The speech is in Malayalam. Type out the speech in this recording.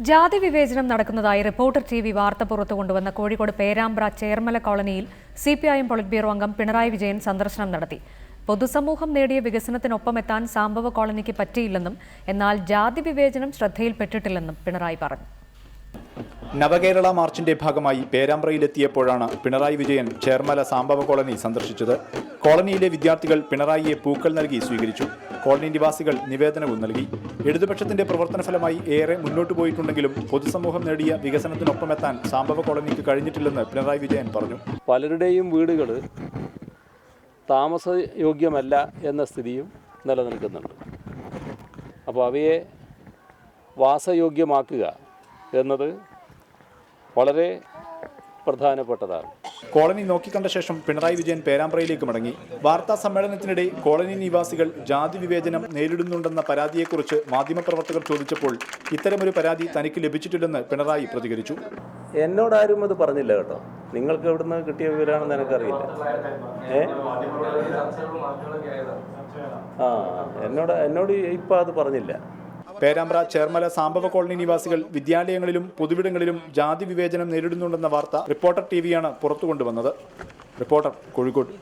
ജാതി വിവേചനം നടക്കുന്നതായി റിപ്പോർട്ടർ ടിവി വാർത്ത പുറത്തു കൊണ്ടുവന്ന കോഴിക്കോട് പേരാമ്പ്ര ചേർമല കോളനിയിൽ സിപിഐഎം പൊളിറ്റ് ബ്യൂറോ അംഗം പിണറായി വിജയൻ സന്ദർശനം നടത്തി. പൊതുസമൂഹം നേടിയ വികസനത്തിനൊപ്പമെത്താൻ സാംബവ കോളനിക്ക് പറ്റിയില്ലെന്നും എന്നാൽ ജാതി വിവേചനം ശ്രദ്ധയിൽപ്പെട്ടിട്ടില്ലെന്നും പിണറായി പറഞ്ഞു. നവകേരള മാർച്ചിന്റെ ഭാഗമായി പേരാമ്പ്രയിലെത്തിയപ്പോഴാണ് പിണറായി വിജയൻ ചേർമല സാംബവ കോളനി സന്ദർശിച്ചത്. കോളനിയിലെ വിദ്യാർത്ഥികൾ പിണറായിയെ പൂക്കൾ നൽകി സ്വീകരിച്ചു. കോളനി നിവാസികൾ നിവേദനവും നൽകി. ഇടതുപക്ഷത്തിന്റെ പ്രവർത്തന ഫലമായി ഏറെ മുന്നോട്ടു പോയിട്ടുണ്ടെങ്കിലും പൊതുസമൂഹം നേടിയ വികസനത്തിനൊപ്പമെത്താൻ സാംബവ കോളനിക്ക് കഴിഞ്ഞിട്ടില്ലെന്ന് പിണറായി വിജയൻ പറഞ്ഞു. പലരുടെയും വീടുകൾ താമസയോഗ്യമല്ല എന്ന സ്ഥിതിയും നിലനിൽക്കുന്നുണ്ട്. അപ്പോൾ അവയെ വാസയോഗ്യമാക്കുക എന്നത് വളരെ പ്രധാനപ്പെട്ടതാണ്. കോളനി നോക്കിക്കണ്ട ശേഷം പിണറായി വിജയൻ പേരാമ്പ്രയിലേക്ക് മടങ്ങി. വാർത്താ സമ്മേളനത്തിനിടെ കോളനി നിവാസികൾ ജാതി വിവേചനം നേരിടുന്നുണ്ടെന്ന പരാതിയെക്കുറിച്ച് മാധ്യമപ്രവർത്തകർ ചോദിച്ചപ്പോൾ ഇത്തരമൊരു പരാതി തനിക്ക് ലഭിച്ചിട്ടില്ലെന്ന് പിണറായി പ്രതികരിച്ചു. എന്നോടാരും അത് പറഞ്ഞില്ല കേട്ടോ. നിങ്ങൾക്ക് എവിടുന്ന് കിട്ടിയ വിവരമാണെന്ന് എനിക്കറിയില്ല. എന്നോട് ഇപ്പം അത് പറഞ്ഞില്ല. പേരാമ്പ്ര ചേർമല സാംബവ കോളനി നിവാസികൾ വിദ്യാലയങ്ങളിലും പൊതുവിടങ്ങളിലും ജാതി വിവേചനം നേരിടുന്നുണ്ടെന്ന വാർത്ത റിപ്പോർട്ടർ ടിവിയാണ് പുറത്തുകൊണ്ടുവന്നത്. റിപ്പോർട്ടർ, കോഴിക്കോട്.